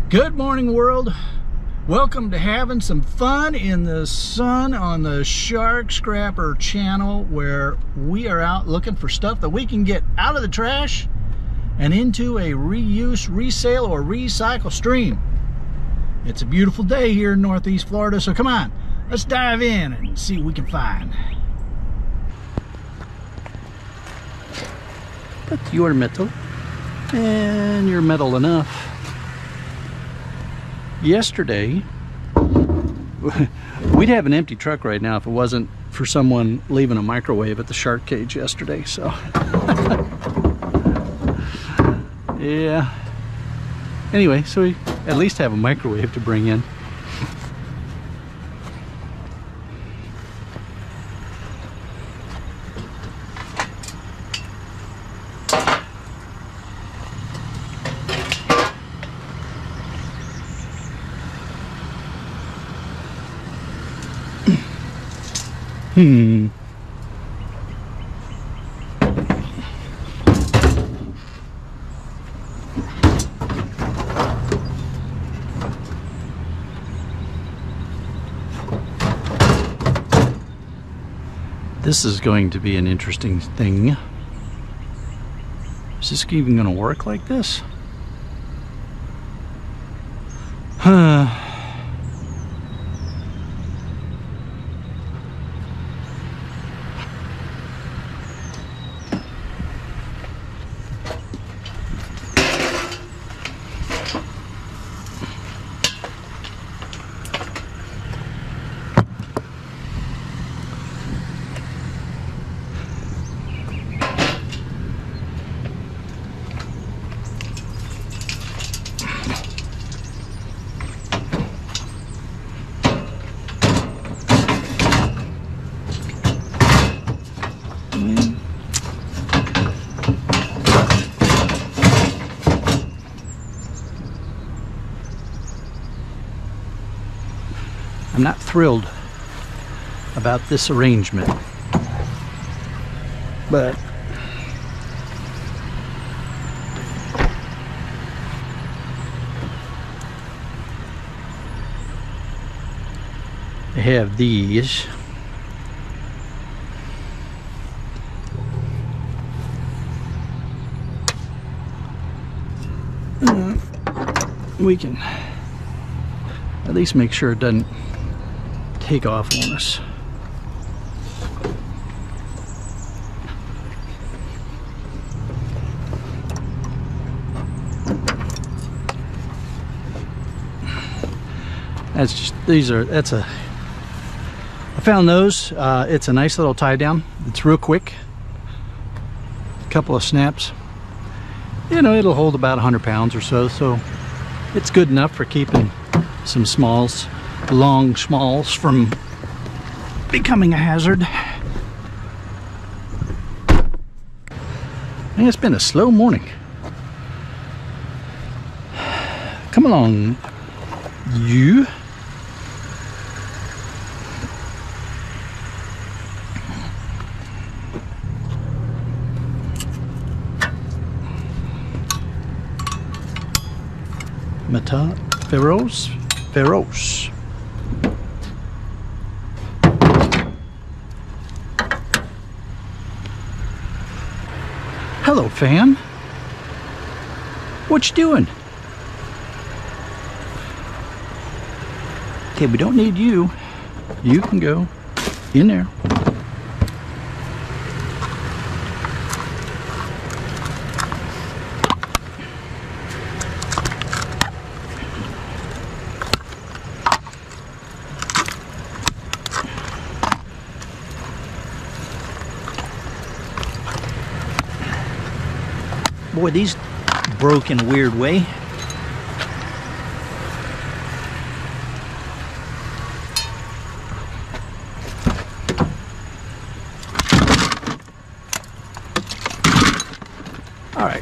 Good morning, world. Welcome to having some fun in the sun on the Shark Scrapper channel, where we are out looking for stuff that we can get out of the trash and into a reuse, resale, or recycle stream. It's a beautiful day here in Northeast Florida, so come on, let's dive in and see what we can find. But you're metal, and you're metal enough. Yesterday, we'd have an empty truck right now if it wasn't for someone leaving a microwave at the shark cage yesterday, so. Yeah. Anyway, so we at least have a microwave to bring in. This is going to be an interesting thing. Is this even going to work like this? I'm not thrilled about this arrangement, but they have these. We can at least make sure it doesn't take off on us. That's just, I found those. It's a nice little tie down. It's real quick. A couple of snaps. You know, it'll hold about 100 pounds or so, so it's good enough for keeping some smalls, long smalls, from becoming a hazard. And it's been a slow morning. Come along, you. Meta Feroz. Hello, fan. What you doing? Okay, we don't need you. You can go in there. Boy, these broke in a weird way. All right.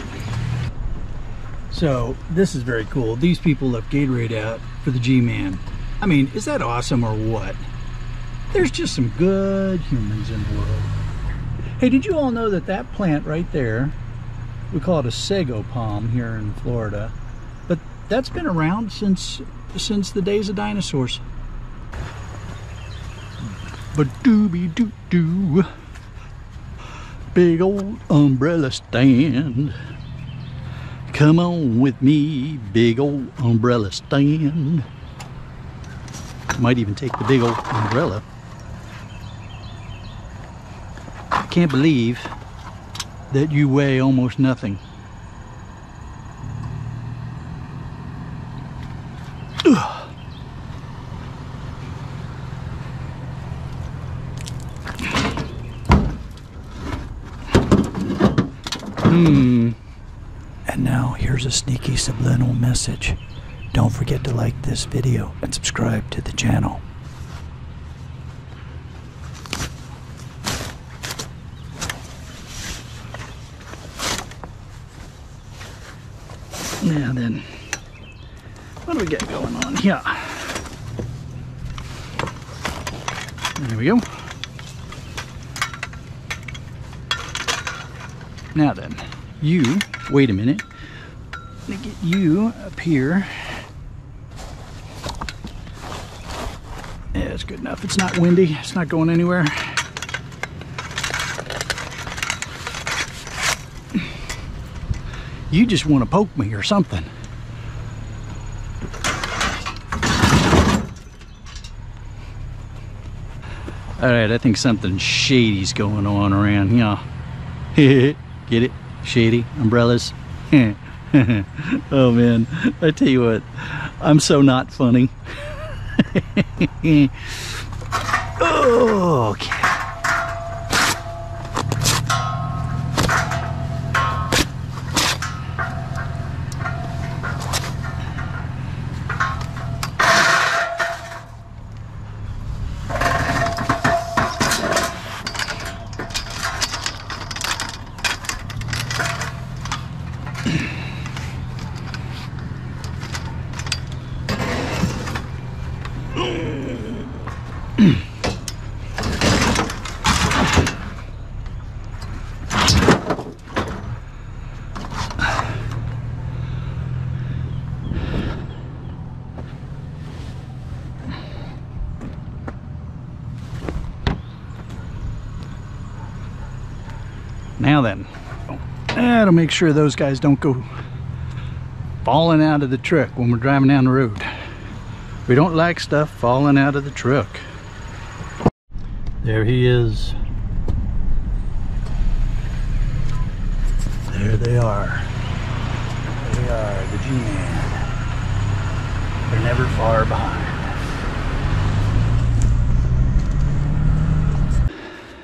So this is very cool. These people left Gatorade out for the G-Man. I mean, is that awesome or what? There's just some good humans in the world. Hey, did you all know that that plant right there, we call it a sago palm here in Florida, but That's been around since the days of dinosaurs. But doobie doo doo. Big old umbrella stand. Come on with me, big old umbrella stand. Might even take the big old umbrella. I can't believe that you weigh almost nothing. Ugh. And now here's a sneaky subliminal message. Don't forget to like this video and subscribe to the channel. Now then, what do we got going on here? There we go. Now then, you, wait a minute. Let me get you up here. Yeah, it's good enough. It's not windy. It's not going anywhere. You just want to poke me or something. Alright, I think something shady's going on around here. Get it? Shady umbrellas. Oh man, I tell you what, I'm so not funny. Oh, okay. Now then, that'll make sure those guys don't go falling out of the truck when we're driving down the road. We don't like stuff falling out of the truck. There he is. There they are. They are the G-Man. They're never far behind.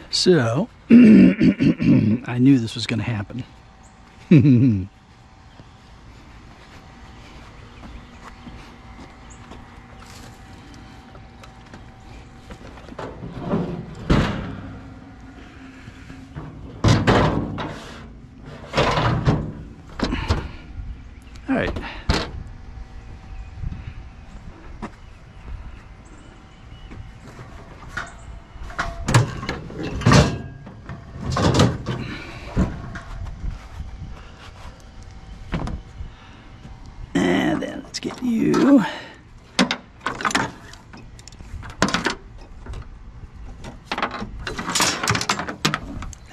So, I knew this was going to happen. All right. And then let's get you.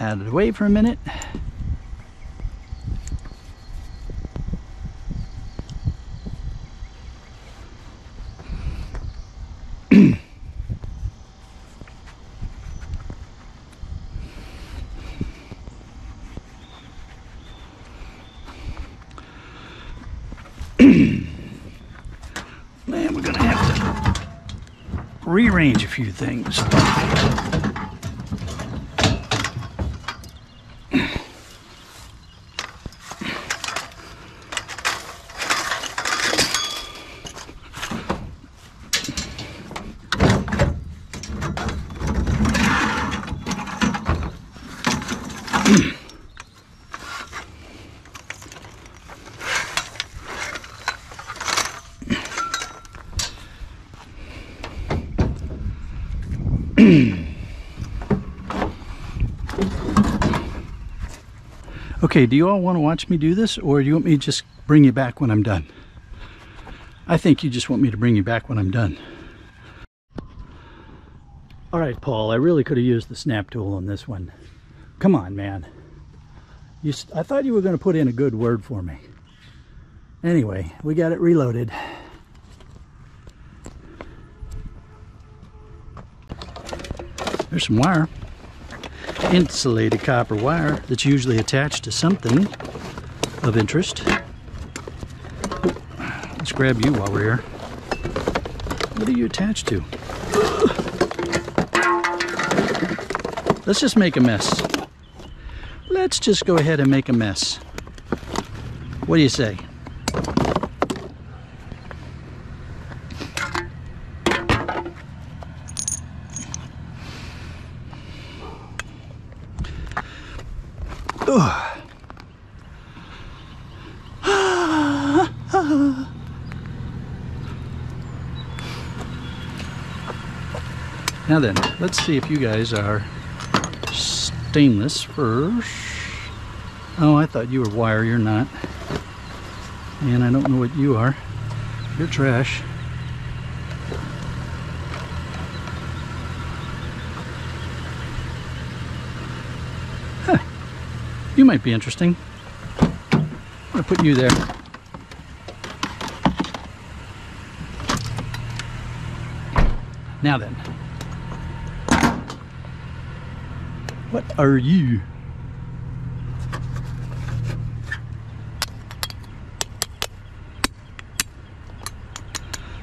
Out of the way for a minute. Man, we're gonna have to rearrange a few things. Okay, do you all want to watch me do this, or do you want me to just bring you back when I'm done? I think you just want me to bring you back when I'm done. All right, Paul, I really could have used the snap tool on this one. Come on, man. I thought you were going to put in a good word for me. Anyway, we got it reloaded. There's some wire. Insulated copper wire that's usually attached to something of interest. Let's grab you while we're here. What are you attached to? Let's just make a mess. Let's just go ahead and make a mess. What do you say? Now then, let's see if you guys are stainless first. Oh, I thought you were wire. You're not. And I don't know what you are. You're trash. Huh. You might be interesting. I'm gonna put you there. Now then. What are you?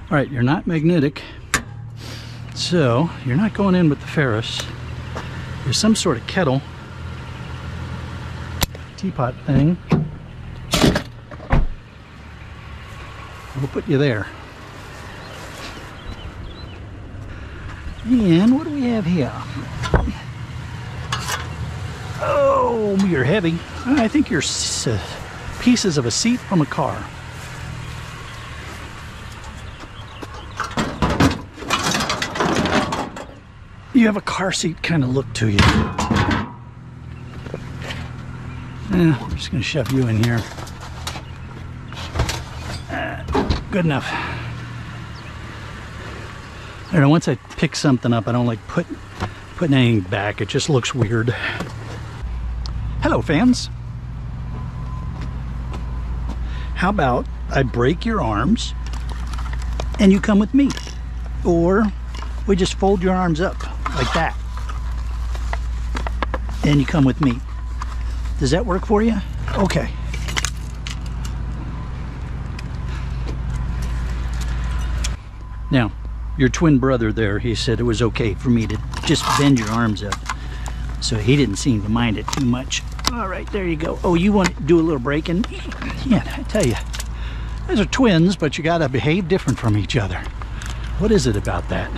All right, you're not magnetic, so you're not going in with the ferrous. There's some sort of kettle, teapot thing. We'll put you there. And what do we have here? Oh, you're heavy. I think you're pieces of a seat from a car. You have a car seat kind of look to you. I'm just going to shove you in here. Good enough. I don't know, once I pick something up, I don't like putting anything back. It just looks weird. Hello, fans. How about I break your arms and you come with me? Or we just fold your arms up like that and you come with me. Does that work for you? Okay. Now, your twin brother there, he said it was okay for me to just bend your arms up. So he didn't seem to mind it too much. All right, there you go. Oh, you want to do a little breaking? Yeah, I tell you, those are twins, but you got to behave different from each other. What is it about that?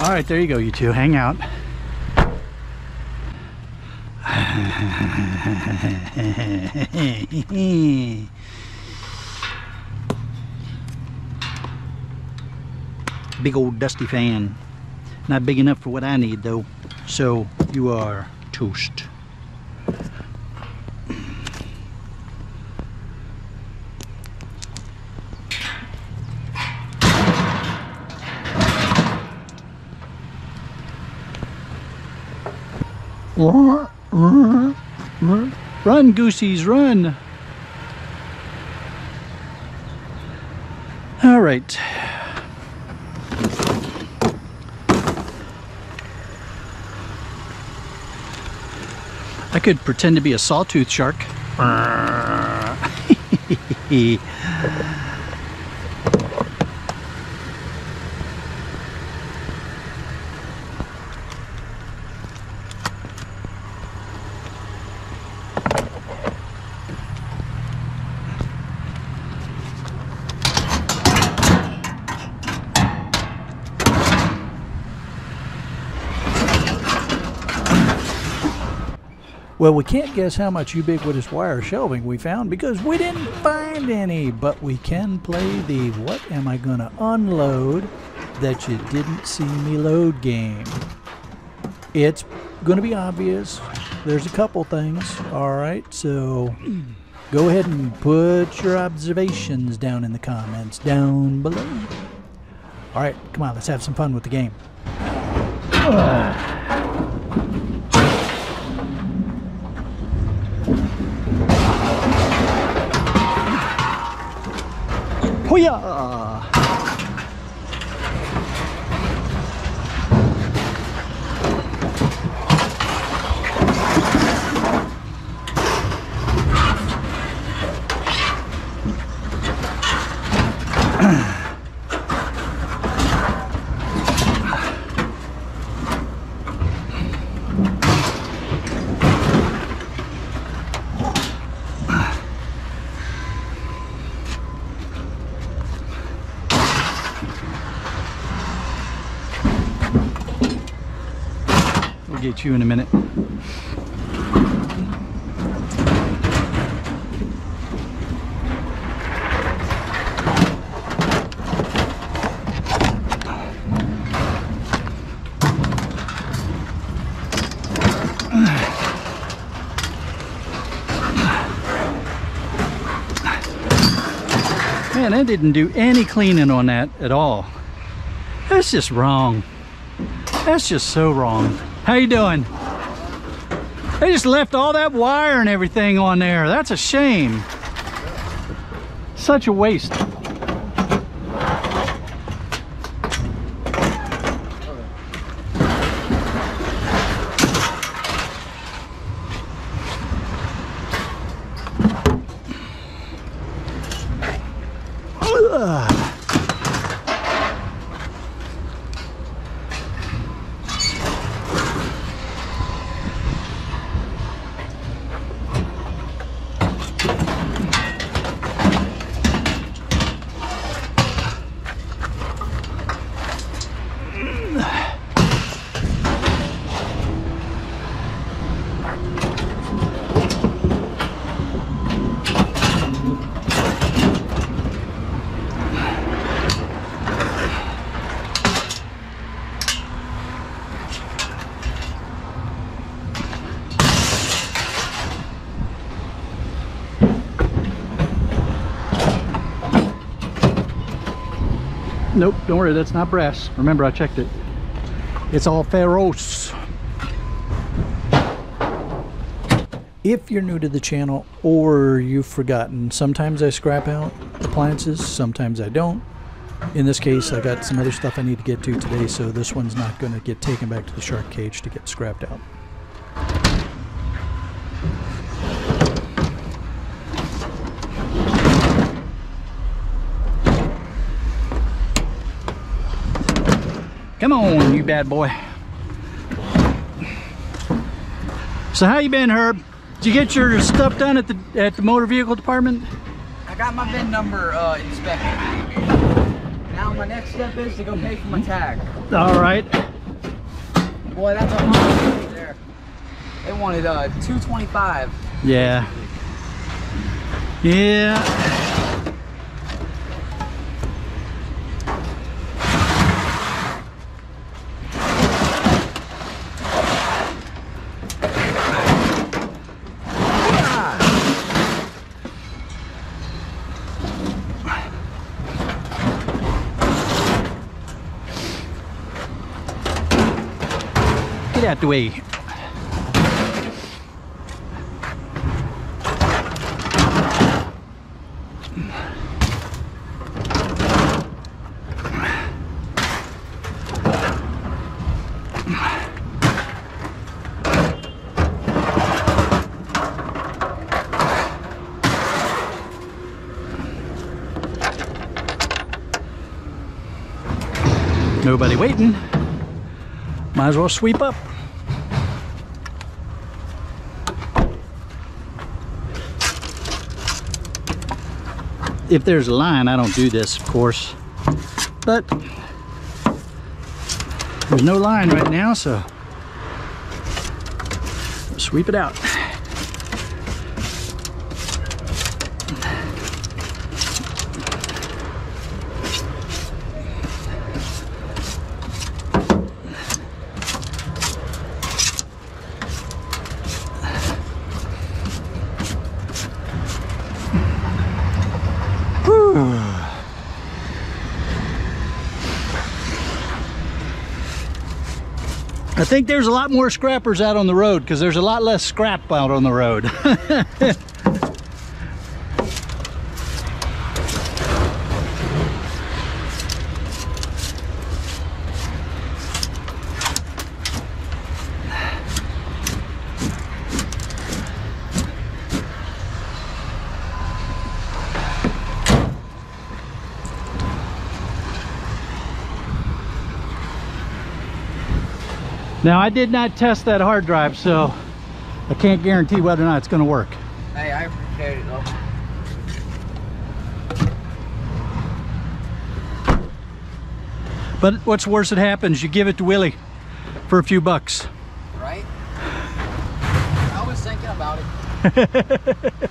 All right, there you go, you two. Hang out. Big old dusty fan. Not big enough for what I need, though. So you are toast. Run, goosies, run. All right. I could pretend to be a sawtooth shark. Well, we can't guess how much ubiquitous wire shelving we found because we didn't find any, but we can play the what am I gonna unload that you didn't see me load game. It's gonna be obvious. There's a couple things. All right, so Go ahead and put your observations down in the comments down below. Alright, come on, let's have some fun with the game. Hoo-yah! We'll get you in a minute. Man, I didn't do any cleaning on that at all. That's just wrong. That's just so wrong. How you doing? They just left all that wire and everything on there. That's a shame. Such a waste. Nope, don't worry, that's not brass. Remember, I checked it. It's all ferrous. If you're new to the channel or you've forgotten, sometimes I scrap out appliances, sometimes I don't. In this case, I got some other stuff I need to get to today, so this one's not going to get taken back to the shark cage to get scrapped out. Come on, you bad boy. So how you been, Herb? Did you get your stuff done at the motor vehicle department? I got my VIN number inspected. Now my next step is to go pay for my tag. All right. Boy, that's a lot right there. They wanted $225. Yeah. Yeah. Get out the way. Nobody waiting. Might as well sweep up. If there's a line, I don't do this, of course, but there's no line right now, so sweep it out. I think there's a lot more scrappers out on the road because there's a lot less scrap out on the road. Now, I did not test that hard drive, so I can't guarantee whether or not it's going to work. Hey, I appreciate it though. But what's worse that happens, you give it to Willie for a few bucks. Right? I was thinking about it.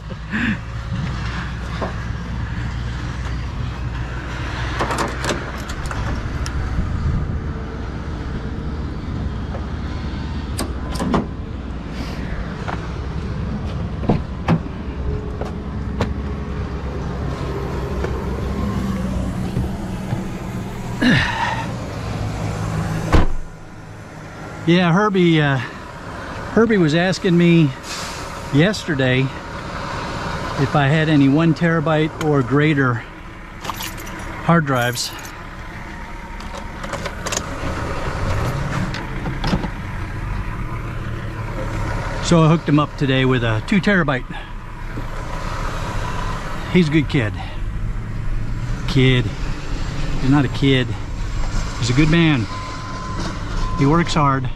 Yeah, Herbie was asking me yesterday if I had any 1 terabyte or greater hard drives. So I hooked him up today with a 2 terabyte. He's a good kid. He's not a kid. He's a good man. He works hard.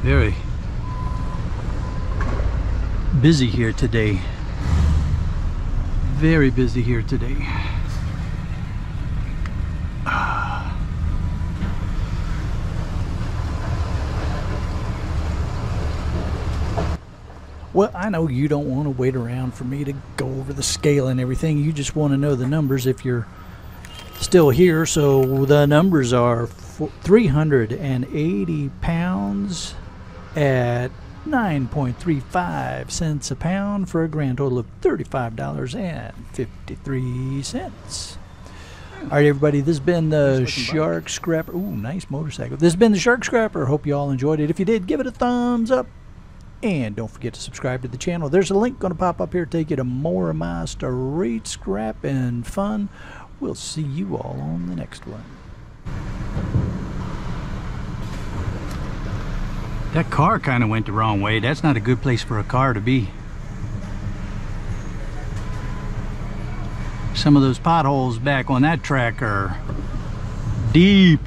Very busy here today. Very busy here today. Well, I know you don't want to wait around for me to go over the scale and everything. You just want to know the numbers if you're still here. So the numbers are 380 pounds at 9.35 cents a pound for a grand total of $35.53. All right, everybody, this has been the Shark Scrapper. Ooh, nice motorcycle. This has been the Shark Scrapper. Hope you all enjoyed it. If you did, give it a thumbs up. And don't forget to subscribe to the channel. There's a link going to pop up here to take you to more of my street scrap and fun. We'll see you all on the next one. That car kind of went the wrong way. That's not a good place for a car to be. Some of those potholes back on that track are deep.